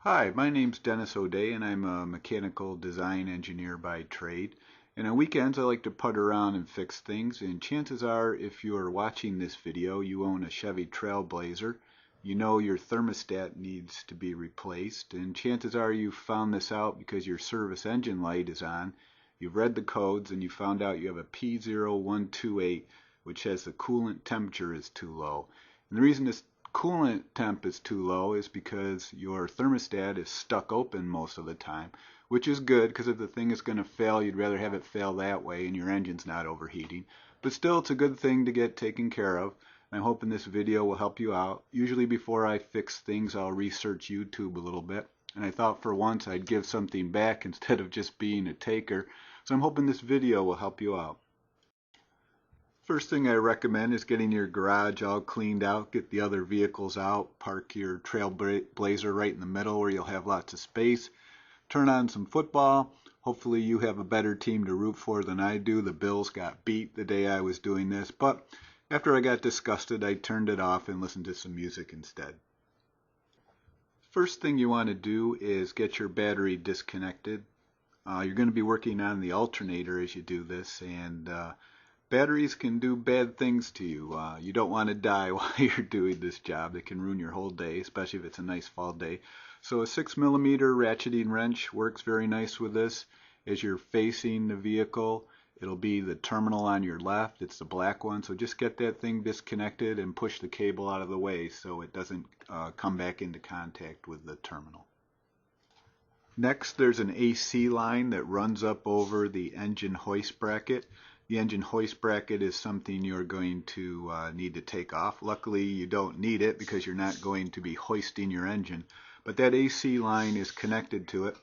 Hi, my name's Dennis O'Day and I'm a mechanical design engineer by trade. And on weekends I like to putter around and fix things, and chances are if you are watching this video you own a Chevy TrailBlazer. You know your thermostat needs to be replaced, and chances are you found this out because your service engine light is on. You've read the codes and you found out you have a P0128, which says the coolant temperature is too low. And the reason this coolant temp is too low is because your thermostat is stuck open most of the time, which is good because if the thing is going to fail, you'd rather have it fail that way and your engine's not overheating. But still, it's a good thing to get taken care of. I'm hoping this video will help you out. Usually before I fix things, I'll research YouTube a little bit. And I thought for once I'd give something back instead of just being a taker. So I'm hoping this video will help you out. First thing I recommend is getting your garage all cleaned out, get the other vehicles out, park your TrailBlazer right in the middle where you'll have lots of space, turn on some football. Hopefully you have a better team to root for than I do. The Bills got beat the day I was doing this, but after I got disgusted, I turned it off and listened to some music instead. First thing you want to do is get your battery disconnected. You're going to be working on the alternator as you do this, and batteries can do bad things to you. You don't want to die while you're doing this job. It can ruin your whole day, especially if it's a nice fall day. So a 6mm ratcheting wrench works very nice with this. As you're facing the vehicle, it'll be the terminal on your left. It's the black one. So just get that thing disconnected and push the cable out of the way so it doesn't come back into contact with the terminal. Next, there's an AC line that runs up over the engine hoist bracket. The engine hoist bracket is something you're going to need to take off. Luckily, you don't need it because you're not going to be hoisting your engine. But that AC line is connected to it.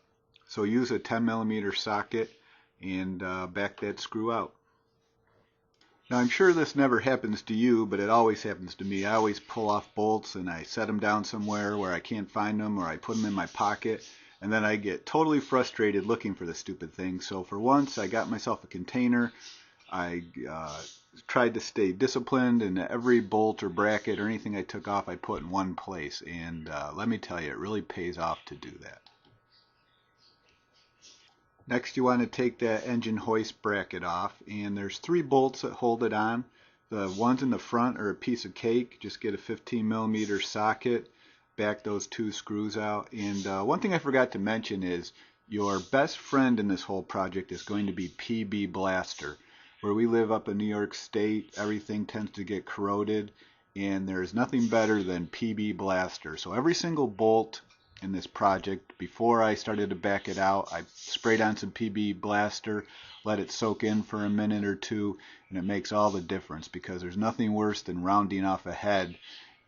So use a 10mm socket and back that screw out. Now, I'm sure this never happens to you, but it always happens to me. I always pull off bolts and I set them down somewhere where I can't find them, or I put them in my pocket. And then I get totally frustrated looking for the stupid thing. So for once, I got myself a container. I tried to stay disciplined, and every bolt or bracket or anything I took off I put in one place. And let me tell you, it really pays off to do that. Next, you want to take that engine hoist bracket off, and there's 3 bolts that hold it on. The ones in the front are a piece of cake. Just get a 15mm socket, back those 2 screws out. And one thing I forgot to mention is your best friend in this whole project is going to be PB Blaster. Where we live up in New York State, everything tends to get corroded, and there's nothing better than PB Blaster. So every single bolt in this project, before I started to back it out, I sprayed on some PB Blaster, let it soak in for a minute or two, and it makes all the difference because there's nothing worse than rounding off a head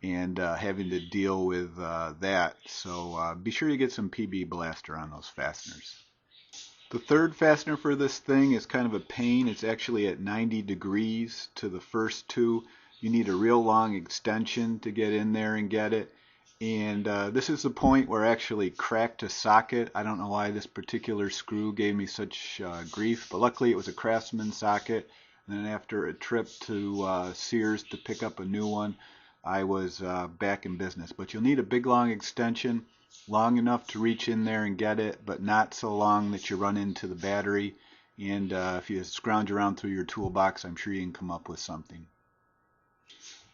and having to deal with that. So be sure you get some PB Blaster on those fasteners. The third fastener for this thing is kind of a pain. It's actually at 90 degrees to the first 2. You need a real long extension to get in there and get it. And this is the point where I actually cracked a socket. I don't know why this particular screw gave me such grief, but luckily it was a Craftsman socket. And then after a trip to Sears to pick up a new one, I was back in business. But you'll need a big long extension, long enough to reach in there and get it, but not so long that you run into the battery. And if you scrounge around through your toolbox, I'm sure you can come up with something.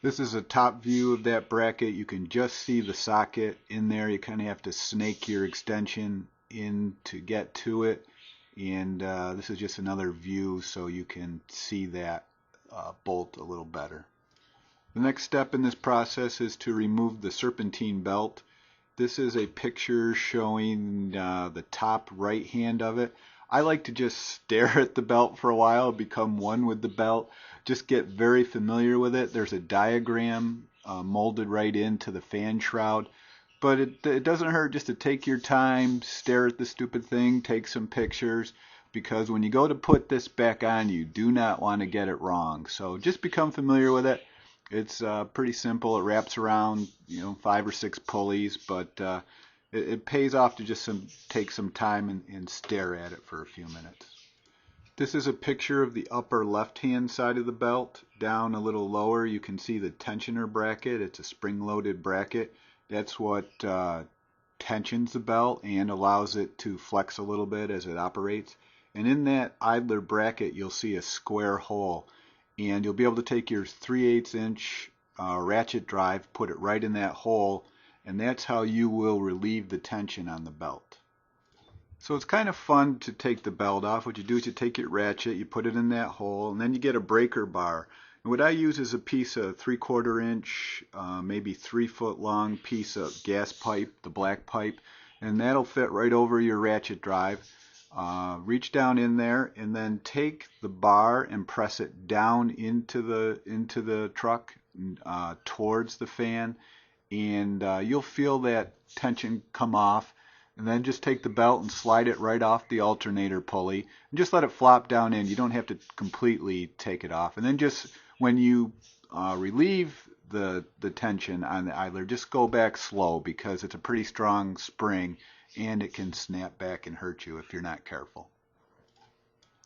This is a top view of that bracket. You can just see the socket in there. You kind of have to snake your extension in to get to it. And this is just another view so you can see that bolt a little better. The next step in this process is to remove the serpentine belt. This is a picture showing the top right hand of it. I like to just stare at the belt for a while, become one with the belt, just get very familiar with it. There's a diagram molded right into the fan shroud, but it doesn't hurt just to take your time, stare at the stupid thing, take some pictures, because when you go to put this back on, you do not want to get it wrong. So just become familiar with it. It's pretty simple. It wraps around 5 or 6 pulleys, but it pays off to just take some time and stare at it for a few minutes. This is a picture of the upper left-hand side of the belt. Down a little lower, you can see the tensioner bracket. It's a spring-loaded bracket. That's what tensions the belt and allows it to flex a little bit as it operates. And in that idler bracket you'll see a square hole, and you'll be able to take your 3/8 inch ratchet drive, put it right in that hole, and that's how you will relieve the tension on the belt. So it's kind of fun to take the belt off. What you do is you take your ratchet, you put it in that hole, and then you get a breaker bar. And what I use is a piece of 3/4 inch, maybe 3 foot long piece of gas pipe, the black pipe, and that'll fit right over your ratchet drive. Reach down in there and then take the bar and press it down into the truck towards the fan, and you'll feel that tension come off. And then just take the belt and slide it right off the alternator pulley and just let it flop down in. You don't have to completely take it off. And then just when you relieve the tension on the idler, just go back slow, because it's a pretty strong spring and it can snap back and hurt you if you're not careful.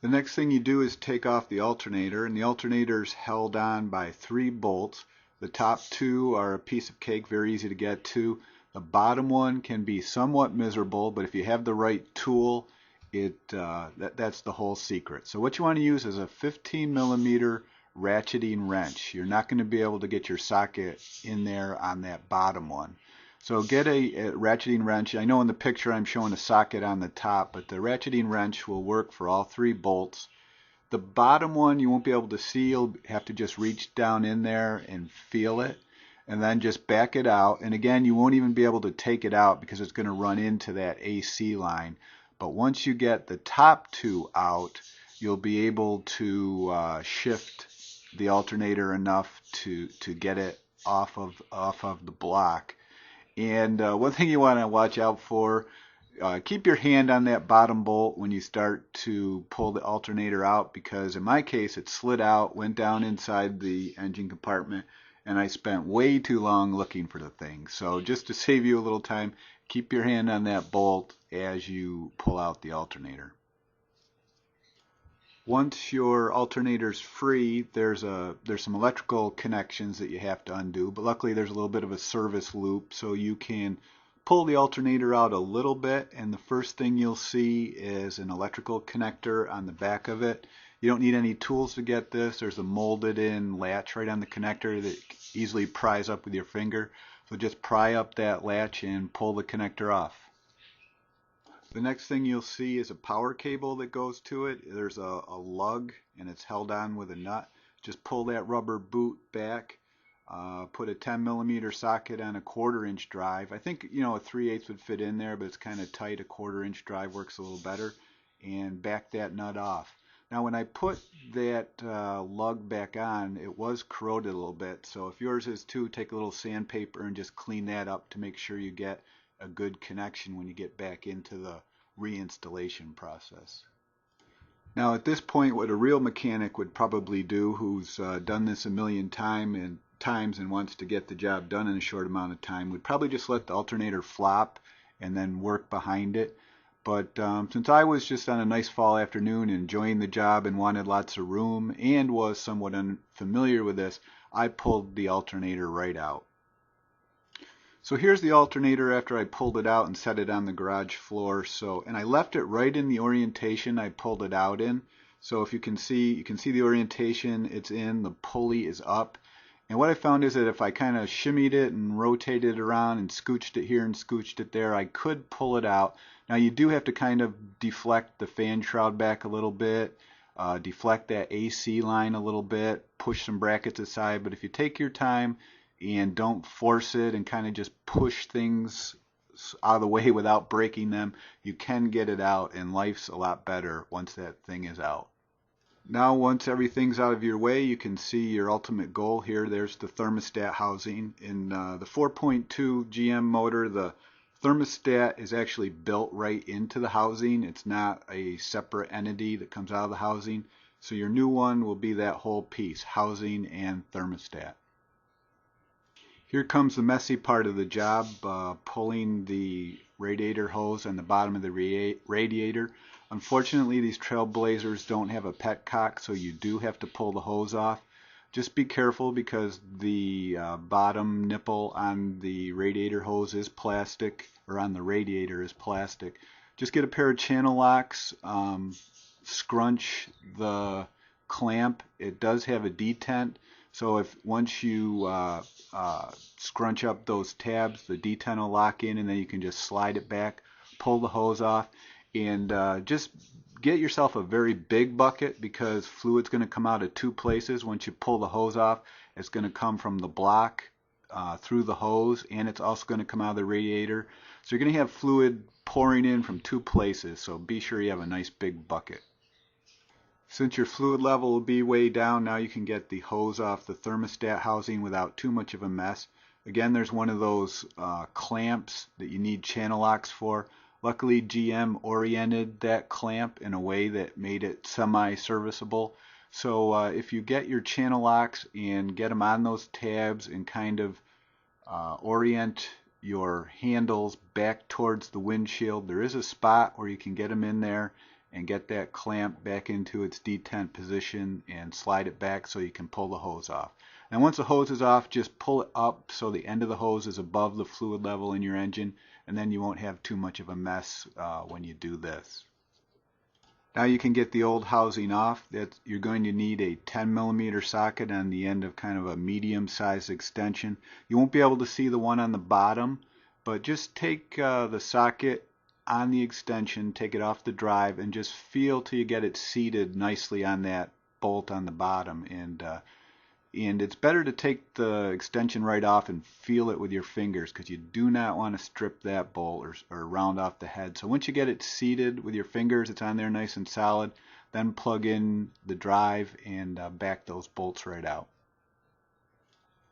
The next thing you do is take off the alternator, and the alternator is held on by 3 bolts. The top 2 are a piece of cake, very easy to get to. The bottom one can be somewhat miserable, but if you have the right tool, that's the whole secret. So what you want to use is a 15mm ratcheting wrench. You're not going to be able to get your socket in there on that bottom one. So get a ratcheting wrench. I know in the picture I'm showing a socket on the top, but the ratcheting wrench will work for all 3 bolts. The bottom one you won't be able to see. You'll have to just reach down in there and feel it, and then just back it out. And again, you won't even be able to take it out because it's going to run into that AC line. But once you get the top 2 out, you'll be able to shift the alternator enough to get it off of the block. And one thing you want to watch out for, keep your hand on that bottom bolt when you start to pull the alternator out, because in my case it slid out, went down inside the engine compartment, and I spent way too long looking for the thing. So just to save you a little time, keep your hand on that bolt as you pull out the alternator. Once your alternator's free, there's some electrical connections that you have to undo, but luckily there's a little bit of a service loop, so you can pull the alternator out a little bit, and the first thing you'll see is an electrical connector on the back of it. You don't need any tools to get this. There's a molded in latch right on the connector that easily pries up with your finger. So just pry up that latch and pull the connector off. The next thing you'll see is a power cable that goes to it. There's a lug and it's held on with a nut. Just pull that rubber boot back. Put a 10mm socket on a 1/4 inch drive. I think, a 3/8 would fit in there, but it's kind of tight. A 1/4 inch drive works a little better. And back that nut off. Now when I put that lug back on, it was corroded a little bit. So if yours is too, take a little sandpaper and just clean that up to make sure you get a good connection when you get back into the reinstallation process. Now at this point, what a real mechanic would probably do, who's done this a million times and wants to get the job done in a short amount of time, would probably just let the alternator flop and then work behind it. But since I was just on a nice fall afternoon enjoying the job and wanted lots of room and was somewhat unfamiliar with this, I pulled the alternator right out. So here's the alternator after I pulled it out and set it on the garage floor. And I left it right in the orientation I pulled it out in. So if you can see the orientation it's in, the pulley is up. And what I found is that if I kind of shimmied it and rotated it around and scooched it here and scooched it there, I could pull it out. Now you do have to kind of deflect the fan shroud back a little bit, deflect that AC line a little bit, push some brackets aside. But if you take your time and don't force it and kind of just push things out of the way without breaking them, you can get it out, and life's a lot better once that thing is out. Now once everything's out of your way, you can see your ultimate goal here. There's the thermostat housing. In the 4.2 GM motor, the thermostat is actually built right into the housing. It's not a separate entity that comes out of the housing. So your new one will be that whole piece, housing and thermostat. Here comes the messy part of the job, pulling the radiator hose on the bottom of the radiator. Unfortunately, these TrailBlazers don't have a petcock, so you do have to pull the hose off. Just be careful because the bottom nipple on the radiator hose is plastic, or on the radiator is plastic. Just get a pair of channel locks, scrunch the clamp. It does have a detent, so if once you scrunch up those tabs, the detent will lock in, and then you can just slide it back, pull the hose off, and just get yourself a very big bucket, because fluid's going to come out of two places. Once you pull the hose off, it's going to come from the block through the hose, and it's also going to come out of the radiator. So you're going to have fluid pouring in from two places, so be sure you have a nice big bucket. Since your fluid level will be way down, now you can get the hose off the thermostat housing without too much of a mess. Again, there's one of those clamps that you need channel locks for. Luckily, GM oriented that clamp in a way that made it semi-serviceable. So if you get your channel locks and get them on those tabs and kind of orient your handles back towards the windshield, there is a spot where you can get them in there and get that clamp back into its detent position and slide it back so you can pull the hose off. And once the hose is off, just pull it up so the end of the hose is above the fluid level in your engine, and then you won't have too much of a mess when you do this. Now you can get the old housing off. You're going to need a 10mm socket on the end of kind of a medium-sized extension. You won't be able to see the one on the bottom, but just take the socket on the extension, take it off the drive, and just feel till you get it seated nicely on that bolt on the bottom. And it's better to take the extension right off and feel it with your fingers, because you do not want to strip that bolt or round off the head. So once you get it seated with your fingers, it's on there nice and solid, then plug in the drive and back those bolts right out.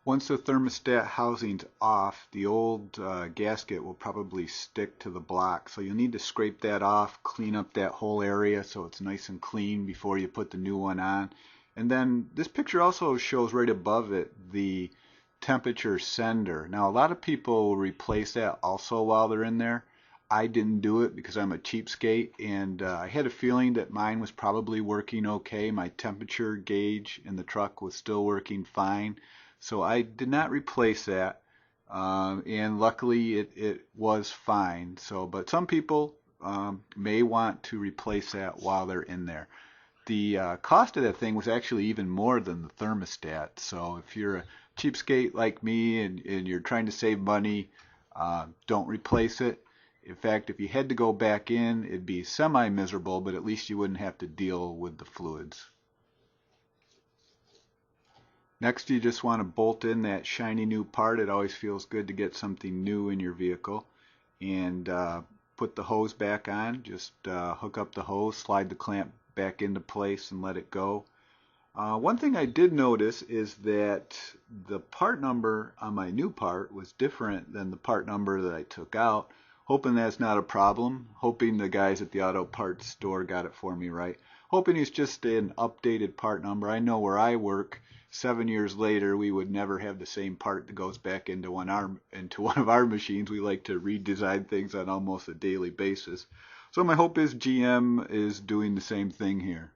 Once the thermostat housing's off, the old gasket will probably stick to the block. So you'll need to scrape that off, clean up that whole area so it's nice and clean before you put the new one on. And then this picture also shows right above it the temperature sender. Now a lot of people will replace that also while they're in there. I didn't do it because I'm a cheapskate, and I had a feeling that mine was probably working okay. My temperature gauge in the truck was still working fine. So I did not replace that, and luckily it was fine. But some people may want to replace that while they're in there. The cost of that thing was actually even more than the thermostat. So if you're a cheapskate like me and you're trying to save money, don't replace it. In fact, if you had to go back in, it'd be semi-miserable, but at least you wouldn't have to deal with the fluids. Next, you just want to bolt in that shiny new part. It always feels good to get something new in your vehicle. And put the hose back on. Just hook up the hose, slide the clamp back into place, and let it go. One thing I did notice is that the part number on my new part was different than the part number that I took out. Hoping that's not a problem. Hoping the guys at the auto parts store got it for me right. Hoping it's just an updated part number. I know where I work, 7 years later, we would never have the same part that goes back into one of our machines. We like to redesign things on almost a daily basis. So my hope is GM is doing the same thing here.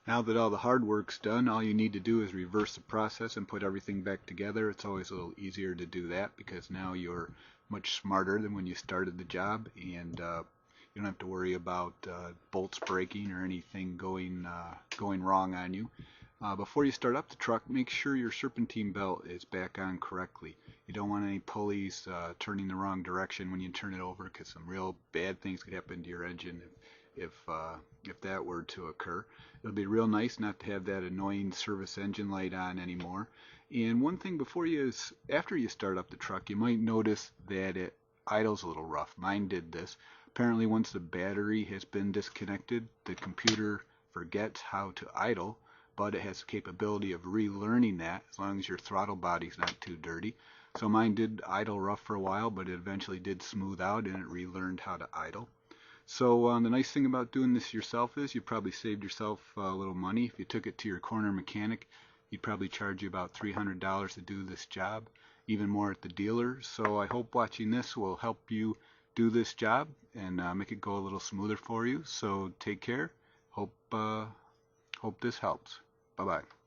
Now that all the hard work's done, all you need to do is reverse the process and put everything back together. It's always a little easier to do that because now you're much smarter than when you started the job, and you don't have to worry about bolts breaking or anything going wrong on you. Before you start up the truck, make sure your serpentine belt is back on correctly. You don't want any pulleys turning the wrong direction when you turn it over, because some real bad things could happen to your engine if that were to occur. It'll be real nice not to have that annoying service engine light on anymore. And one thing after you start up the truck, you might notice that it idles a little rough. Mine did this. Apparently once the battery has been disconnected, the computer forgets how to idle, but it has the capability of relearning that as long as your throttle body's not too dirty. So mine did idle rough for a while, but it eventually did smooth out and it relearned how to idle. So the nice thing about doing this yourself is you probably saved yourself a little money. If you took it to your corner mechanic, he'd probably charge you about $300 to do this job, even more at the dealer. So I hope watching this will help you do this job and make it go a little smoother for you. So take care. Hope this helps. Bye-bye.